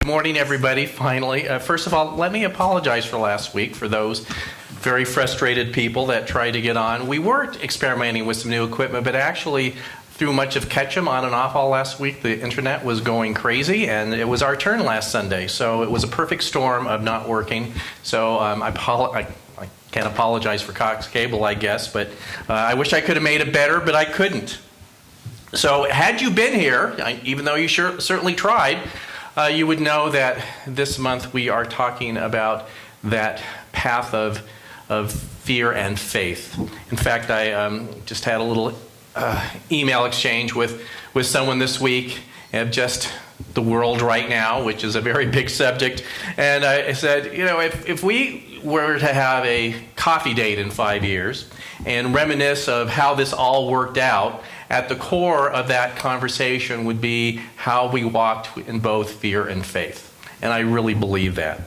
morning, everybody, finally. First of all, let me apologize for last week for those very frustrated people that tried to get on. We were experimenting with some new equipment, but actually, through much of Ketchum on and off all last week, the internet was going crazy, and it was our turn last Sunday. So it was a perfect storm of not working. So I can't apologize for Cox Cable, I guess, but I wish I could have made it better, but I couldn't. So had you been here, even though you certainly tried, you would know that this month we are talking about that path of fear and faith. In fact, I just had a little email exchange with someone this week of just the world right now, which is a very big subject. And I said, you know, if we were to have a coffee date in 5 years and reminisce of how this all worked out, at the core of that conversation would be how we walked in both fear and faith. And I really believe that.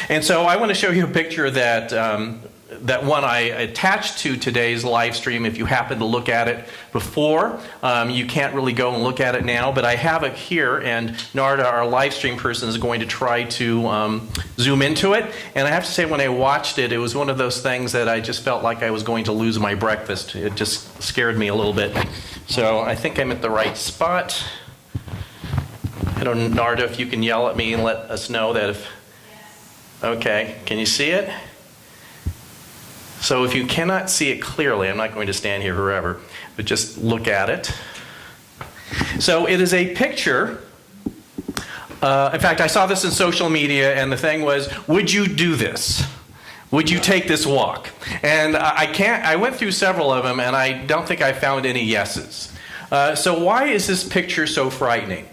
And so I want to show you a picture that that one I attached to today's live stream. If you happen to look at it before, you can't really go and look at it now, but I have it here, and Narda, our live stream person, is going to try to zoom into it. And I have to say, when I watched it, it was one of those things that I just felt like I was going to lose my breakfast. It just scared me a little bit. So I think I'm at the right spot. I don't know, Narda, if you can yell at me and let us know that if... Okay, can you see it? So if you cannot see it clearly, I'm not going to stand here forever, but just look at it. So it is a picture. In fact, I saw this in social media, and the thing was, would you do this? Would you take this walk? And I went through several of them, and I don't think I found any yeses. So why is this picture so frightening?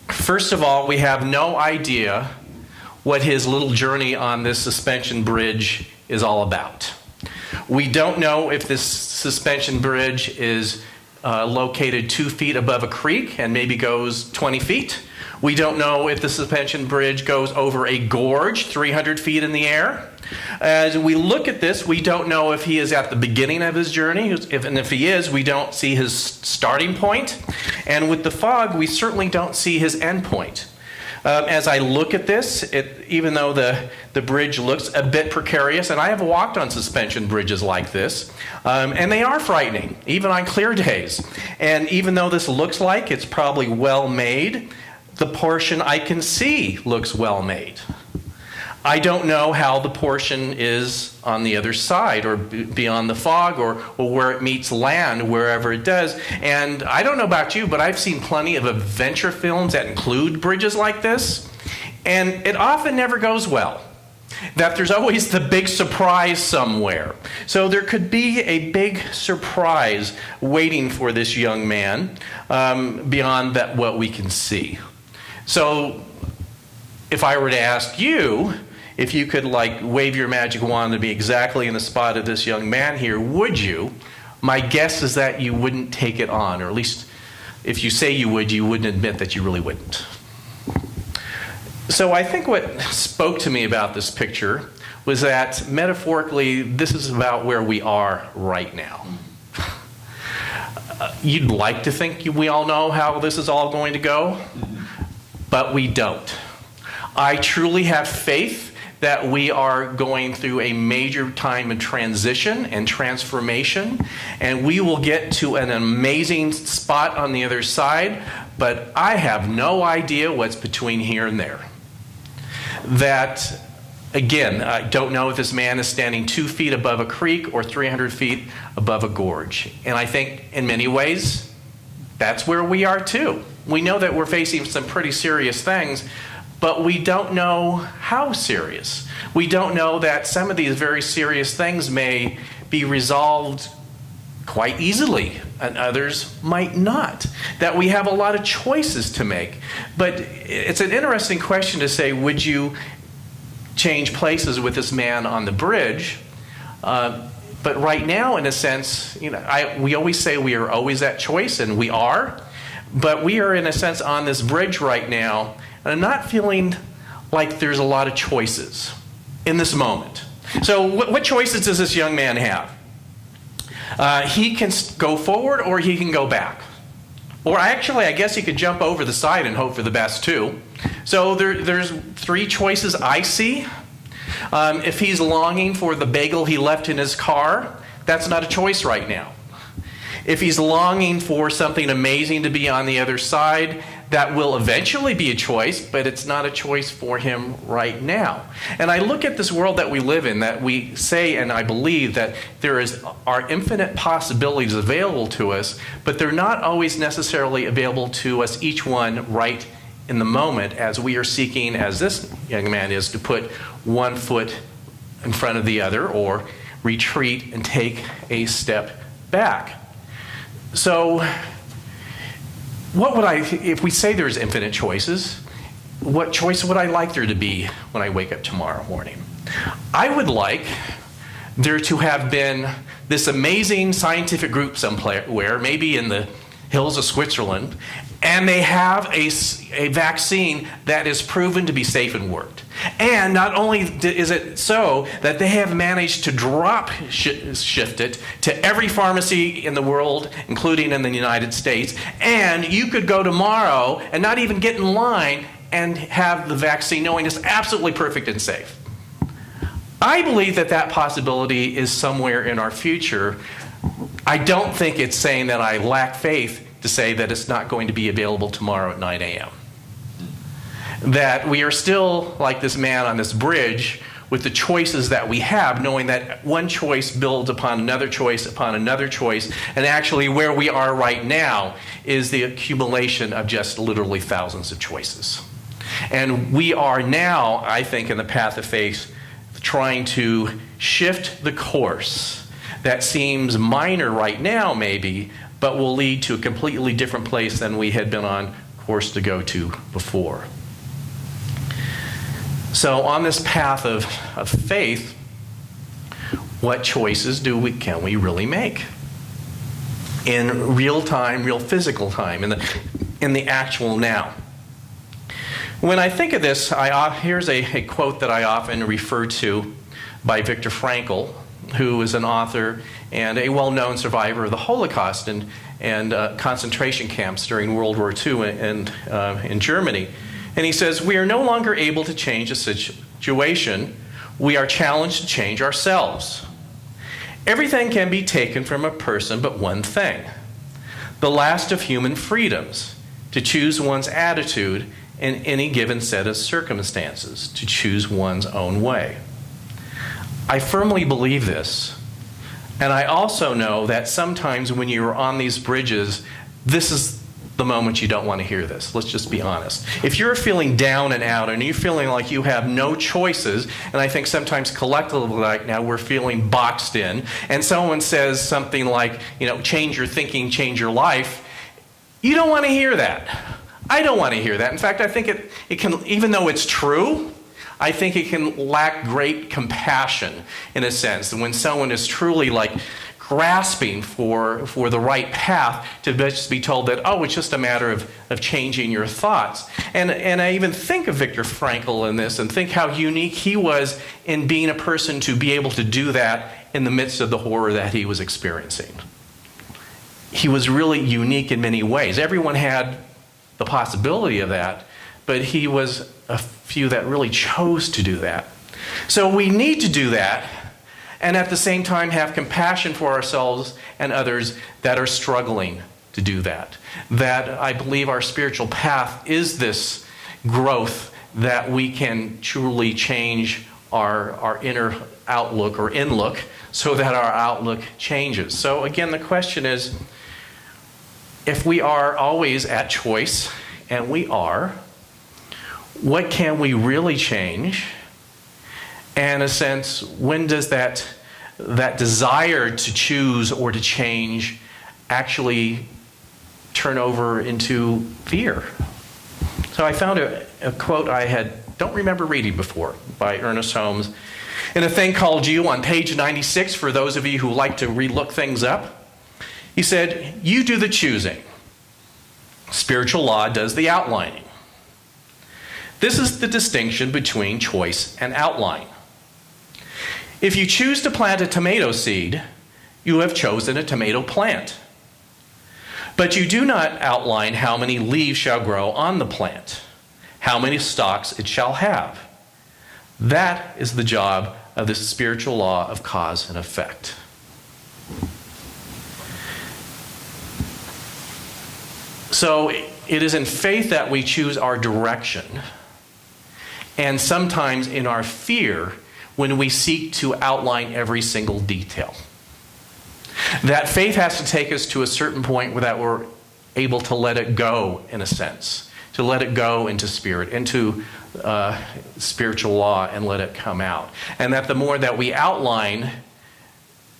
First of all, we have no idea what his little journey on this suspension bridge is all about. We don't know if this suspension bridge is located 2 feet above a creek and maybe goes 20 feet. We don't know if the suspension bridge goes over a gorge 300 feet in the air. As we look at this, we don't know if he is at the beginning of his journey, and if he is, we don't see his starting point. And with the fog, we certainly don't see his end point. As I look at this, even though the bridge looks a bit precarious, and I have walked on suspension bridges like this, and they are frightening, even on clear days. And even though this looks like it's probably well made, the portion I can see looks well made. I don't know how the portion is on the other side or beyond the fog or where it meets land, wherever it does. And I don't know about you, but I've seen plenty of adventure films that include bridges like this, and it often never goes well. That there's always the big surprise somewhere. So there could be a big surprise waiting for this young man beyond that what we can see. So if I were to ask you, if you could wave your magic wand to be exactly in the spot of this young man here, would you? My guess is that you wouldn't take it on, or at least if you say you wouldn't admit that you really wouldn't. So I think what spoke to me about this picture was that metaphorically, this is about where we are right now. You'd like to think we all know how this is all going to go, but we don't. I truly have faith that we are going through a major time of transition and transformation, and we will get to an amazing spot on the other side, but I have no idea what's between here and there. That, again, I don't know if this man is standing 2 feet above a creek or 300 feet above a gorge. And I think in many ways, that's where we are too. We know that we're facing some pretty serious things, but we don't know how serious. We don't know that some of these very serious things may be resolved quite easily, and others might not. That we have a lot of choices to make. But it's an interesting question to say, would you change places with this man on the bridge? But right now, in a sense, we always say we are always at choice, and we are. But we are, in a sense, on this bridge right now, and I'm not feeling like there's a lot of choices in this moment. So what choices does this young man have? He can go forward or he can go back. Or actually, I guess he could jump over the side and hope for the best too. So there's three choices I see. If he's longing for the bagel he left in his car, that's not a choice right now. If he's longing for something amazing to be on the other side, that will eventually be a choice, but it's not a choice for him right now. And I look at this world that we live in, that we say, and I believe that are infinite possibilities available to us, but they're not always necessarily available to us, each one right in the moment, as we are seeking, as this young man is, to put one foot in front of the other or retreat and take a step back. So what would if we say there's infinite choices, what choice would I like there to be when I wake up tomorrow morning? I would like there to have been this amazing scientific group somewhere, maybe in the hills of Switzerland, and they have a vaccine that is proven to be safe and worked. And not only is it so that they have managed to shift it to every pharmacy in the world, including in the United States, and you could go tomorrow and not even get in line and have the vaccine knowing it's absolutely perfect and safe. I believe that possibility is somewhere in our future. I don't think it's saying that I lack faith to say that it's not going to be available tomorrow at 9 a.m. That we are still like this man on this bridge with the choices that we have, knowing that one choice builds upon another choice, and actually where we are right now is the accumulation of just literally thousands of choices. And we are now, I think, in the path of faith, trying to shift the course that seems minor right now, maybe, but will lead to a completely different place than we had been on course to go to before. So on this path of faith, what choices can we really make in real time, real physical time, in the actual now? When I think of this, here's a quote that I often refer to by Viktor Frankl, who is an author and a well-known survivor of the Holocaust and concentration camps during World War II in Germany. And he says, "We are no longer able to change a situation. We are challenged to change ourselves. Everything can be taken from a person but one thing, the last of human freedoms, to choose one's attitude in any given set of circumstances, to choose one's own way." I firmly believe this. And I also know that sometimes when you're on these bridges, this is the moment you don't want to hear this. Let's just be honest. If you're feeling down and out and you're feeling like you have no choices, and I think sometimes collectively right now we're feeling boxed in, and someone says something like, change your thinking, change your life, you don't want to hear that. I don't want to hear that. In fact, I think it can, even though it's true, I think it can lack great compassion in a sense. And when someone is truly grasping for the right path, to just be told that, it's just a matter of changing your thoughts. And I even think of Viktor Frankl in this and think how unique he was in being a person to be able to do that in the midst of the horror that he was experiencing. He was really unique in many ways. Everyone had the possibility of that, but he was a few that really chose to do that. So we need to do that, and at the same time have compassion for ourselves and others that are struggling to do that. That I believe our spiritual path is this growth that we can truly change our inner outlook or inlook so that our outlook changes. So again, the question is, if we are always at choice, and we are, what can we really change? And in a sense, when does that desire to choose or to change actually turn over into fear? So I found a quote I don't remember reading before by Ernest Holmes in a thing called You on page 96, for those of you who like to relook things up. He said, "You do the choosing. Spiritual law does the outlining. This is the distinction between choice and outline. If you choose to plant a tomato seed, you have chosen a tomato plant. But you do not outline how many leaves shall grow on the plant, how many stalks it shall have. That is the job of the spiritual law of cause and effect. So it is in faith that we choose our direction, and sometimes in our fear when we seek to outline every single detail. That faith has to take us to a certain point where that we're able to let it go, in a sense, to let it go into spirit, into spiritual law, and let it come out. And that the more that we outline,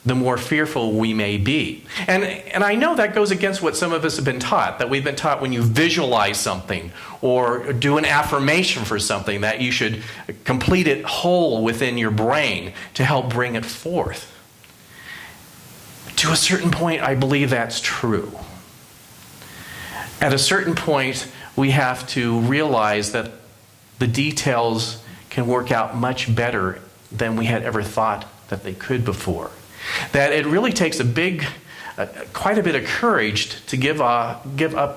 the more fearful we may be. And I know that goes against what some of us have been taught, that we've been taught when you visualize something or do an affirmation for something, that you should complete it whole within your brain to help bring it forth. To a certain point, I believe that's true. At a certain point, we have to realize that the details can work out much better than we had ever thought that they could before. That it really takes quite a bit of courage to give up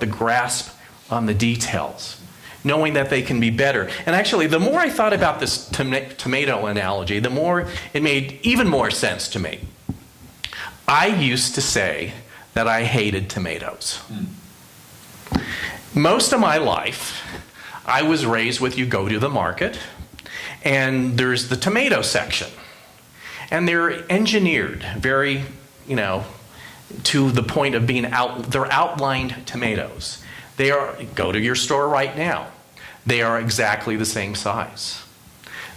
the grasp on the details, knowing that they can be better. And actually, the more I thought about this tomato analogy, the more it made even more sense to me. I used to say that I hated tomatoes. Most of my life, I was raised with, you go to the market, and there's the tomato section. And they're engineered very, to the point of being they're outlined tomatoes. Go to your store right now. They are exactly the same size.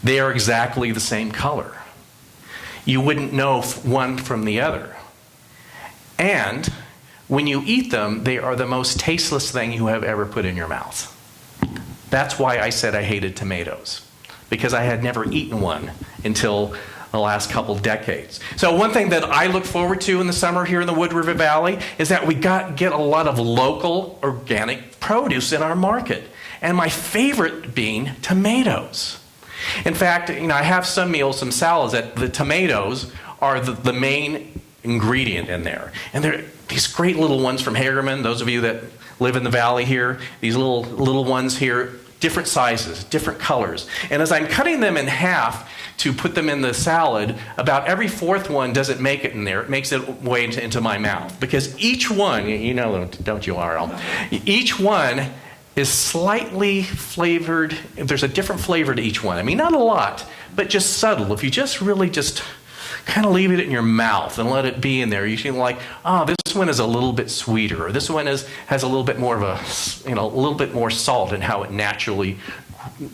They are exactly the same color. You wouldn't know one from the other. And when you eat them, they are the most tasteless thing you have ever put in your mouth. That's why I said I hated tomatoes, because I had never eaten one until the last couple decades. So one thing that I look forward to in the summer here in the Wood River Valley is that we get a lot of local organic produce in our market. And my favorite being tomatoes. In fact, I have some meals, some salads, that the tomatoes are the main ingredient in there. And they're these great little ones from Hagerman, those of you that live in the valley here, these little ones here, different sizes, different colors. And as I'm cutting them in half to put them in the salad, about every fourth one doesn't make it in there. It makes its way into my mouth. Because each one, don't you, R.L.? Each one is slightly flavored. There's a different flavor to each one. I mean, not a lot, but just subtle. If you just really just kind of leave it in your mouth and let it be in there, you feel like, this one is a little bit sweeter, or this one has a little bit more of a little bit more salt in how it naturally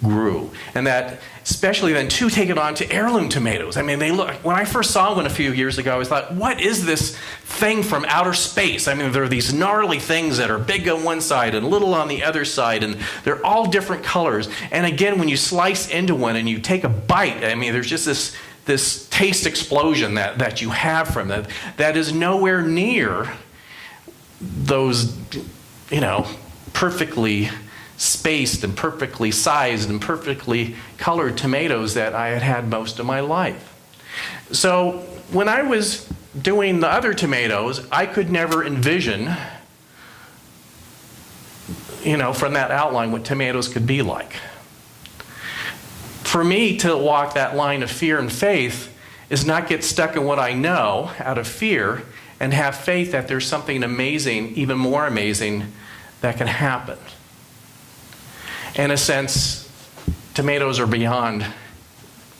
grew. And that, especially then too, take it on to heirloom tomatoes. I mean, when I first saw one a few years ago, I thought, what is this thing from outer space? I mean, there are these gnarly things that are big on one side and little on the other side, and they're all different colors. And again, when you slice into one and you take a bite, I mean, there's just this taste explosion that you have from that is nowhere near those, perfectly spaced and perfectly sized and perfectly colored tomatoes that I had most of my life. So when I was doing the other tomatoes, I could never envision, from that outline what tomatoes could be like. For me to walk that line of fear and faith is not get stuck in what I know out of fear, and have faith that there's something amazing, even more amazing, that can happen. In a sense, tomatoes are beyond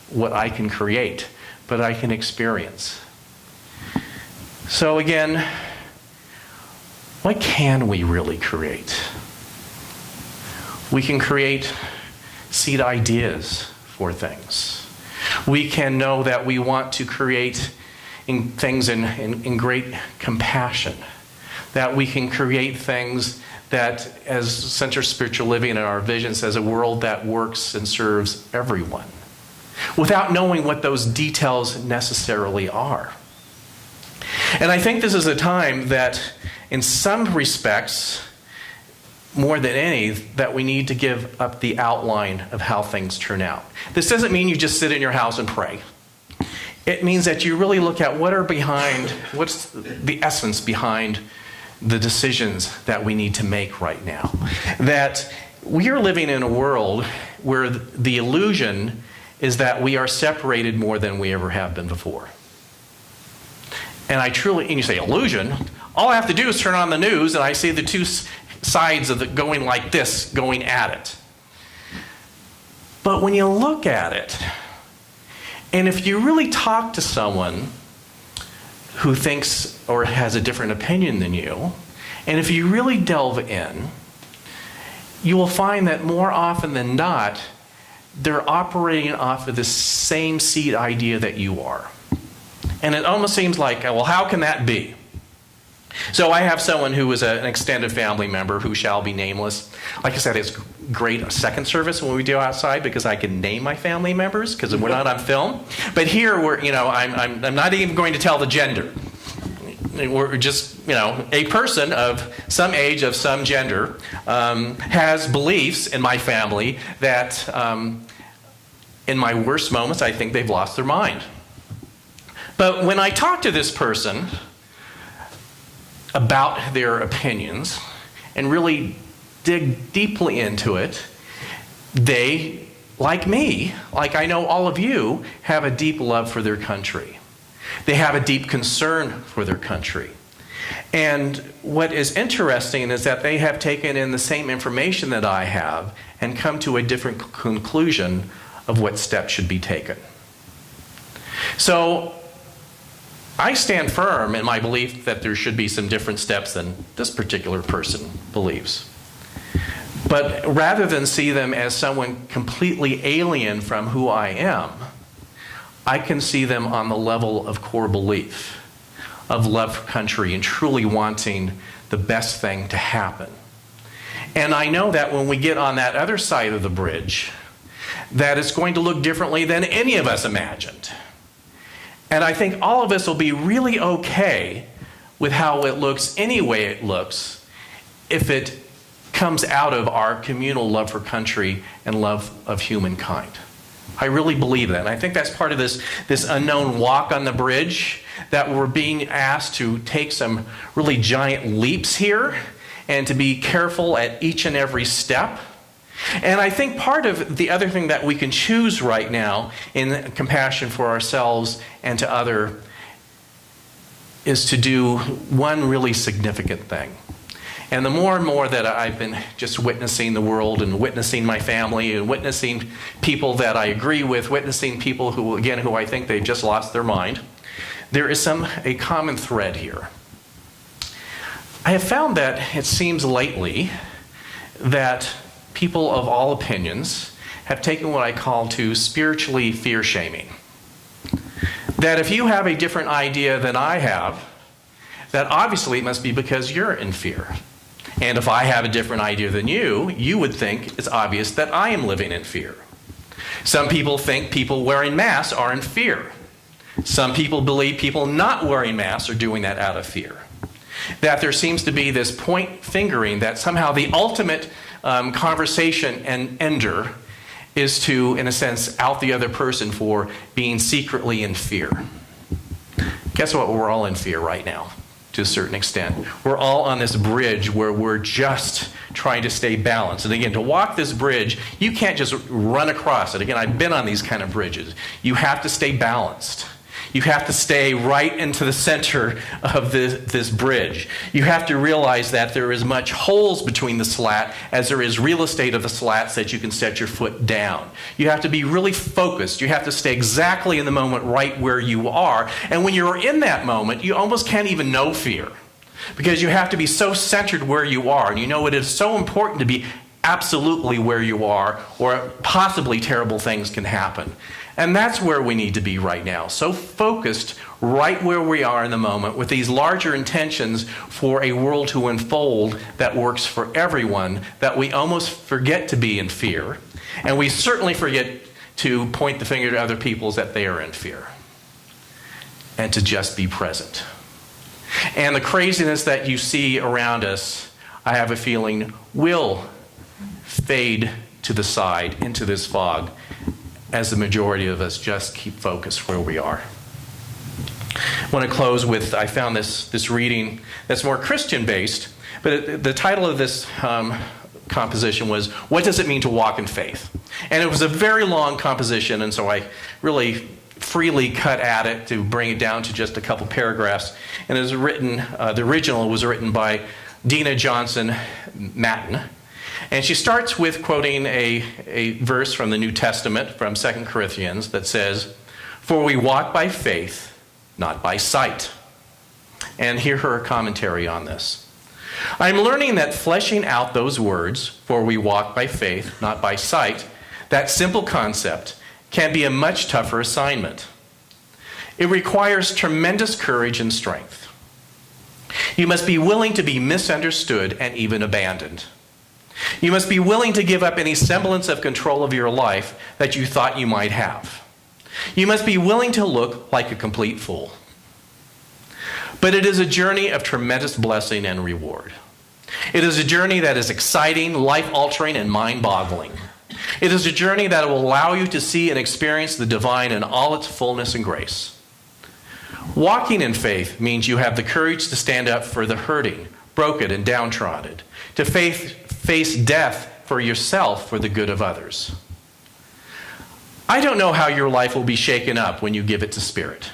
what I can create, but I can experience. So again, what can we really create? We can create seed ideas for things. We can know that we want to create things in great compassion. That we can create things that, as Center Spiritual Living and our vision says, a world that works and serves everyone, without knowing what those details necessarily are. And I think this is a time that, in some respects, more than any, that we need to give up the outline of how things turn out. This doesn't mean you just sit in your house and pray. It means that you really look at what's the essence behind the decisions that we need to make right now. That we are living in a world where the illusion is that we are separated more than we ever have been before. And and you say, illusion? All I have to do is turn on the news and I see the two sides of it going like this, going at it. But when you look at it, and if you really talk to someone who thinks or has a different opinion than you, and if you really delve in, you will find that more often than not, they're operating off of the same seed idea that you are. And it almost seems like, well, how can that be? So I have someone who is an extended family member who shall be nameless. Like I said, it's great second service when we do outside because I can name my family members because we're not on film. But here, I'm not even going to tell the gender. We're just, a person of some age, of some gender, has beliefs in my family that in my worst moments, I think they've lost their mind. But when I talk to this person about their opinions and really dig deeply into it, they, like me, like I know all of you, have a deep love for their country. They have a deep concern for their country. And what is interesting is that they have taken in the same information that I have and come to a different conclusion of what steps should be taken. So I stand firm in my belief that there should be some different steps than this particular person believes. But rather than see them as someone completely alien from who I am, I can see them on the level of core belief, of love for country and truly wanting the best thing to happen. And I know that when we get on that other side of the bridge, that it's going to look differently than any of us imagined. And I think all of us will be really okay with how it looks any way it looks if it comes out of our communal love for country and love of humankind. I really believe that. And I think that's part of this unknown walk on the bridge, that we're being asked to take some really giant leaps here and to be careful at each and every step. And I think part of the other thing that we can choose right now in compassion for ourselves and to others is to do one really significant thing. And the more and more that I've been just witnessing the world and witnessing my family and witnessing people that I agree with, witnessing people who I think they've just lost their mind, there is a common thread here. I have found that it seems lately that people of all opinions have taken what I call to spiritually fear-shaming. That if you have a different idea than I have, that obviously it must be because you're in fear. And if I have a different idea than you would think it's obvious that I am living in fear. Some people think people wearing masks are in fear. Some people believe people not wearing masks are doing that out of fear. That there seems to be this point fingering that somehow the ultimate conversation and ender is to, in a sense, out the other person for being secretly in fear. Guess what? We're all in fear right now, to a certain extent. We're all on this bridge where we're just trying to stay balanced. And again, to walk this bridge, you can't just run across it. Again, I've been on these kind of bridges. You have to stay balanced. You have to stay right into the center of this bridge. You have to realize that there is much holes between the slat as there is real estate of the slats that you can set your foot down. You have to be really focused. You have to stay exactly in the moment right where you are. And when you're in that moment, you almost can't even know fear, because you have to be so centered where you are. And you know it is so important to be absolutely where you are, or possibly terrible things can happen. And that's where we need to be right now. So focused right where we are in the moment with these larger intentions for a world to unfold that works for everyone, that we almost forget to be in fear. And we certainly forget to point the finger to other people that they are in fear. And to just be present. And the craziness that you see around us, I have a feeling, will fade to the side into this fog, as the majority of us just keep focused where we are. want to close with, I found this reading that's more Christian-based, but the title of this composition was, "What Does It Mean to Walk in Faith?" And it was a very long composition, and so I really freely cut at it to bring it down to just a couple paragraphs. And it was written, the original was written by Dina Johnson Matten. And she starts with quoting a verse from the New Testament, from 2 Corinthians, that says, "For we walk by faith, not by sight." And hear her commentary on this. "I'm learning that fleshing out those words, for we walk by faith, not by sight, that simple concept, can be a much tougher assignment. It requires tremendous courage and strength. You must be willing to be misunderstood and even abandoned. You must be willing to give up any semblance of control of your life that you thought you might have. You must be willing to look like a complete fool. But it is a journey of tremendous blessing and reward. It is a journey that is exciting, life-altering, and mind-boggling. It is a journey that will allow you to see and experience the divine in all its fullness and grace. Walking in faith means you have the courage to stand up for the hurting, broken, and downtrodden, to face death for yourself for the good of others. I don't know how your life will be shaken up when you give it to Spirit.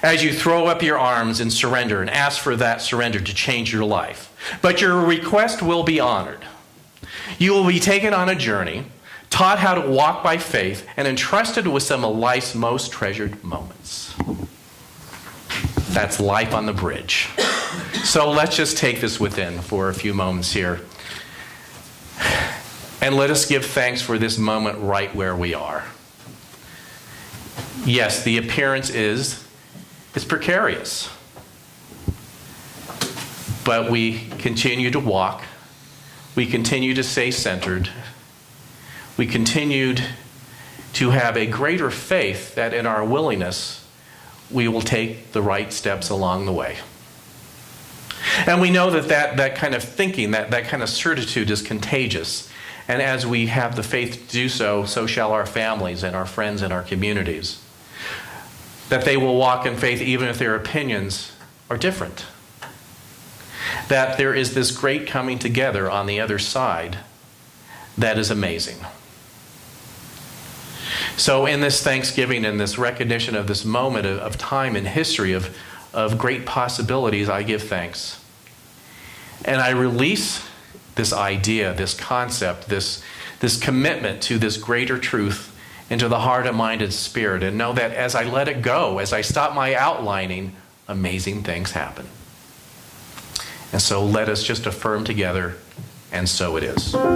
As you throw up your arms in surrender and ask for that surrender to change your life. But your request will be honored. You will be taken on a journey, taught how to walk by faith, and entrusted with some of life's most treasured moments. That's life on the bridge. So let's just take this within for a few moments here. And let us give thanks for this moment right where we are. Yes, the appearance is precarious. But we continue to walk. We continue to stay centered. We continued to have a greater faith that in our willingness, we will take the right steps along the way. And we know that kind of thinking, that kind of certitude is contagious. And as we have the faith to do so, so shall our families and our friends and our communities. That they will walk in faith even if their opinions are different. That there is this great coming together on the other side that is amazing. So in this Thanksgiving and this recognition of this moment of time in history of great possibilities, I give thanks. And I release this idea, this concept, this commitment to this greater truth into the heart and mind and spirit, and know that as I let it go, as I stop my outlining, amazing things happen. And so let us just affirm together, and so it is.